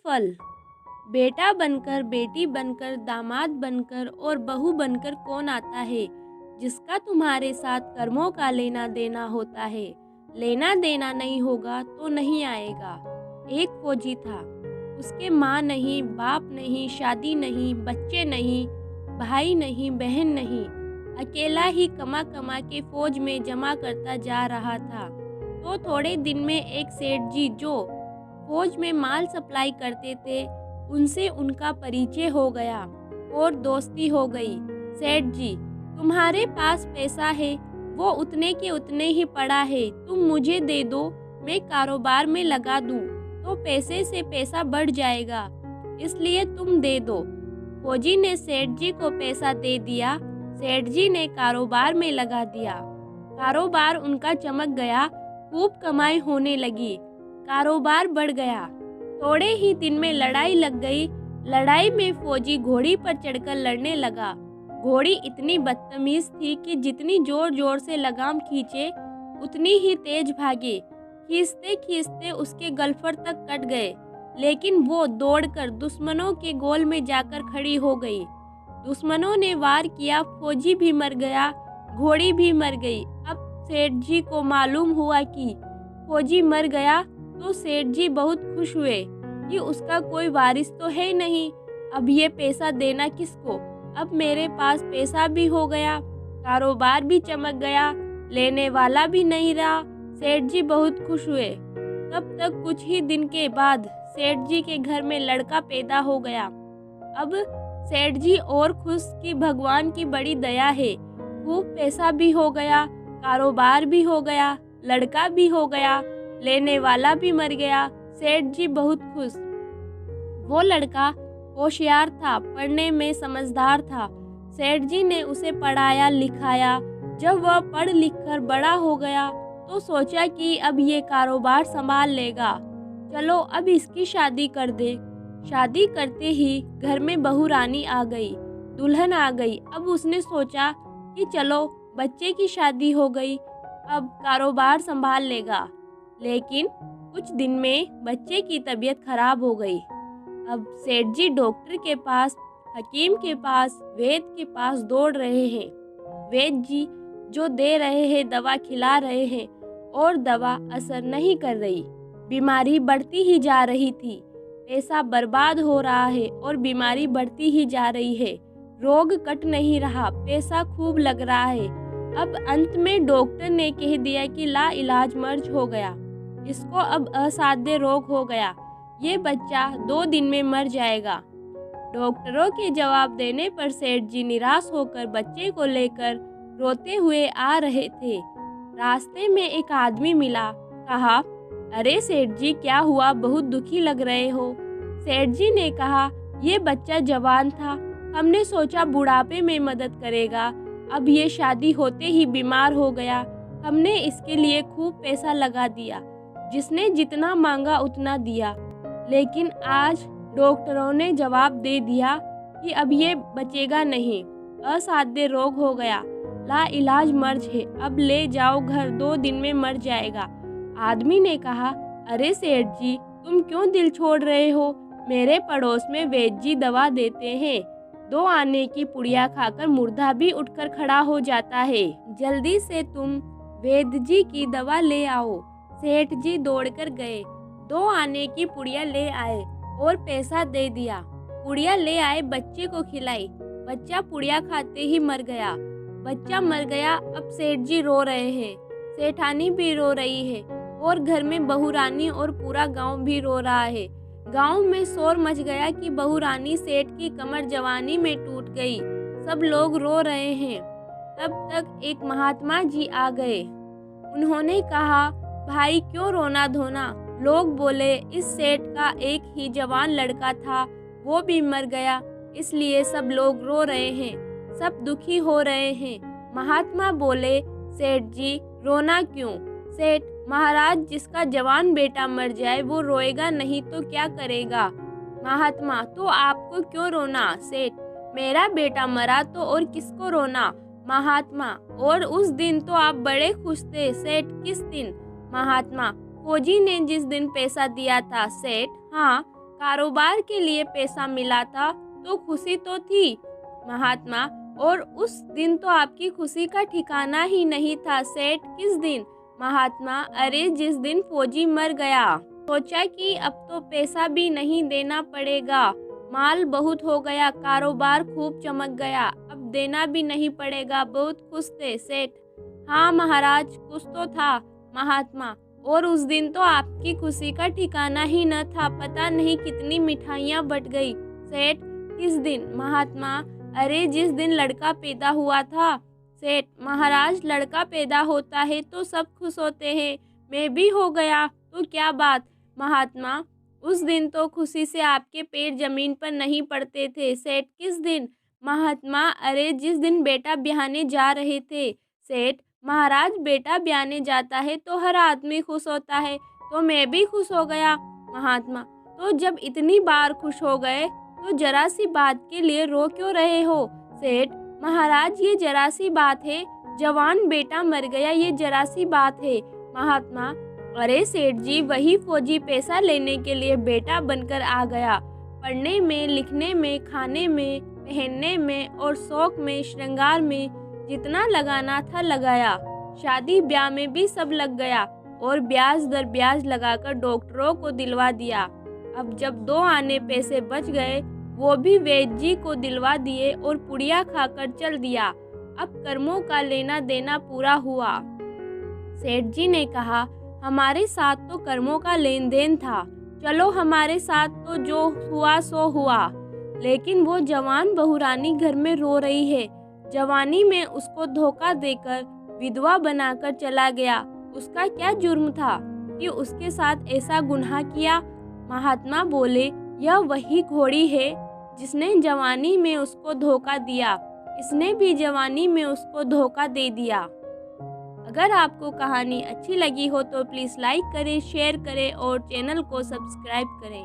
फल। बेटा बनकर, बेटी बनकर, दामाद बनकर और बहू बनकर कौन आता है जिसका तुम्हारे साथ कर्मों का लेना देना होता है। लेना देना नहीं होगा तो नहीं आएगा। एक फौजी था, उसके माँ नहीं, बाप नहीं, शादी नहीं, बच्चे नहीं, भाई नहीं, बहन नहीं, अकेला ही कमा कमा के फौज में जमा करता जा रहा था। तो थोड़े दिन में एक सेठ जी जो फौज में माल सप्लाई करते थे, उनसे उनका परिचय हो गया और दोस्ती हो गई। सेठ जी, तुम्हारे पास पैसा है, वो उतने के उतने ही पड़ा है, तुम मुझे दे दो, मैं कारोबार में लगा दूं तो पैसे से पैसा बढ़ जाएगा, इसलिए तुम दे दो। फौजी ने सेठ जी को पैसा दे दिया। सेठ जी ने कारोबार में लगा दिया। कारोबार उनका चमक गया, खूब कमाई होने लगी, कारोबार बढ़ गया। थोड़े ही दिन में लड़ाई लग गई। लड़ाई में फौजी घोड़ी पर चढ़कर लड़ने लगा। घोड़ी इतनी बदतमीज थी कि जितनी जोर जोर से लगाम खींचे उतनी ही तेज भागे। खींचते खींचते उसके गलफर तक कट गए, लेकिन वो दौड़कर दुश्मनों के गोल में जाकर खड़ी हो गई। दुश्मनों ने वार किया, फौजी भी मर गया, घोड़ी भी मर गई। अब सेठ जी को मालूम हुआ कि फौजी मर गया तो सेठ जी बहुत खुश हुए कि उसका कोई वारिस तो है नहीं, अब ये पैसा देना किसको। अब मेरे पास पैसा भी हो गया, कारोबार भी चमक गया, लेने वाला भी नहीं रहा। सेठ जी बहुत खुश हुए। तब तक कुछ ही दिन के बाद सेठ जी के घर में लड़का पैदा हो गया। अब सेठ जी और खुश कि भगवान की बड़ी दया है, खूब पैसा भी हो गया, कारोबार भी हो गया, लड़का भी हो गया, लेने वाला भी मर गया। सेठ जी बहुत खुश। वो लड़का होशियार था, पढ़ने में समझदार था। सेठ जी ने उसे पढ़ाया लिखाया। जब वह पढ़ लिख कर बड़ा हो गया तो सोचा कि अब ये कारोबार संभाल लेगा, चलो अब इसकी शादी कर दे। शादी करते ही घर में बहू रानी आ गई, दुल्हन आ गई। अब उसने सोचा कि चलो बच्चे की शादी हो गई, अब कारोबार संभाल लेगा। लेकिन कुछ दिन में बच्चे की तबीयत खराब हो गई। अब सेठ जी डॉक्टर के पास, हकीम के पास, वैद्य के पास दौड़ रहे हैं। वैद्य जी जो दे रहे हैं, दवा खिला रहे हैं और दवा असर नहीं कर रही। बीमारी बढ़ती ही जा रही थी, पैसा बर्बाद हो रहा है और बीमारी बढ़ती ही जा रही है। रोग कट नहीं रहा, पैसा खूब लग रहा है। अब अंत में डॉक्टर ने कह दिया कि ला इलाज मर्ज हो गया, इसको अब असाध्य रोग हो गया, ये बच्चा 2 दिन में मर जाएगा। डॉक्टरों के जवाब देने पर सेठ जी निराश होकर बच्चे को लेकर रोते हुए आ रहे थे। रास्ते में एक आदमी मिला, कहा, अरे सेठ जी क्या हुआ, बहुत दुखी लग रहे हो। सेठ जी ने कहा, ये बच्चा जवान था, हमने सोचा बुढ़ापे में मदद करेगा, अब ये शादी होते ही बीमार हो गया, हमने इसके लिए खूब पैसा लगा दिया, जिसने जितना मांगा उतना दिया, लेकिन आज डॉक्टरों ने जवाब दे दिया कि अब ये बचेगा नहीं, असाध्य रोग हो गया, ला इलाज मर्ज है, अब ले जाओ घर, 2 दिन में मर जाएगा। आदमी ने कहा, अरे सेठ जी तुम क्यों दिल छोड़ रहे हो, मेरे पड़ोस में वैद्य जी दवा देते हैं, 2 आने की पुड़िया खाकर मुर्दा भी उठकर खड़ा हो जाता है, जल्दी से तुम वैद्य जी की दवा ले आओ। सेठ जी दौड़कर गए, 2 आने की पुड़िया ले आए और पैसा दे दिया। पुड़िया ले आए, बच्चे को खिलाई, बच्चा पुड़िया खाते ही मर गया। बच्चा मर गया। अब सेठ जी रो रहे हैं, सेठानी भी रो रही है और घर में बहू रानी और पूरा गांव भी रो रहा है। गांव में शोर मच गया कि बहू रानी सेठ की कमर जवानी में टूट गई, सब लोग रो रहे हैं। तब तक एक महात्मा जी आ गए। उन्होंने कहा, भाई क्यों रोना धोना। लोग बोले, इस सेठ का एक ही जवान लड़का था, वो भी मर गया, इसलिए सब लोग रो रहे हैं, सब दुखी हो रहे हैं। महात्मा बोले, सेठ जी रोना क्यों। सेठ, महाराज जिसका जवान बेटा मर जाए वो रोएगा नहीं तो क्या करेगा। महात्मा, तो आपको क्यों रोना। सेठ, मेरा बेटा मरा तो और किसको रोना। महात्मा, और उस दिन तो आप बड़े खुश थे। सेठ, किस दिन। महात्मा, फौजी ने जिस दिन पैसा दिया था। सेठ, हाँ, कारोबार के लिए पैसा मिला था तो खुशी तो थी महात्मा, और उस दिन तो आपकी खुशी का ठिकाना ही नहीं था। सेठ, किस दिन? महात्मा, अरे जिस दिन फौजी मर गया। सोचा कि अब तो पैसा भी नहीं देना पड़ेगा, माल बहुत हो गया, कारोबार खूब चमक गया, अब देना भी नहीं पड़ेगा। बहुत खुश थे सेठ। हाँ महाराज, कुछ तो था महात्मा, और उस दिन तो आपकी खुशी का ठिकाना ही न था, पता नहीं कितनी मिठाइयाँ बट गई। सेठ, किस दिन? महात्मा, अरे जिस दिन लड़का पैदा हुआ था। सेठ, महाराज लड़का पैदा होता है तो सब खुश होते हैं, मैं भी हो गया तो क्या बात। महात्मा, उस दिन तो खुशी से आपके पैर जमीन पर नहीं पड़ते थे। सेठ, किस दिन? महात्मा, अरे जिस दिन बेटा ब्याहने जा रहे थे। सेठ, महाराज बेटा ब्याहने जाता है तो हर आदमी खुश होता है, तो मैं भी खुश हो गया। महात्मा, तो जब इतनी बार खुश हो गए तो जरा सी बात के लिए रो क्यों रहे हो? सेठ, महाराज ये जरा सी बात है, जवान बेटा मर गया, ये जरा सी बात है। महात्मा, अरे सेठ जी, वही फौजी पैसा लेने के लिए बेटा बनकर आ गया। पढ़ने में, लिखने में, खाने में, पहनने में और शौक में, श्रृंगार में जितना लगाना था लगाया। शादी ब्याह में भी सब लग गया और ब्याज दर ब्याज लगाकर डॉक्टरों को दिलवा दिया। अब जब 2 आने पैसे बच गए वो भी वैद्य जी को दिलवा दिए और पुड़िया खाकर चल दिया। अब कर्मों का लेना देना पूरा हुआ। सेठ जी ने कहा, हमारे साथ तो कर्मों का लेन देन था, चलो हमारे साथ तो जो हुआ सो हुआ, लेकिन वो जवान बहुरानी घर में रो रही है। जवानी में उसको धोखा देकर विधवा बनाकर चला गया, उसका क्या जुर्म था कि उसके साथ ऐसा गुनाह किया? महात्मा बोले, यह वही घोड़ी है जिसने जवानी में उसको धोखा दिया, इसने भी जवानी में उसको धोखा दे दिया। अगर आपको कहानी अच्छी लगी हो तो प्लीज़ लाइक करें, शेयर करें और चैनल को सब्सक्राइब करें।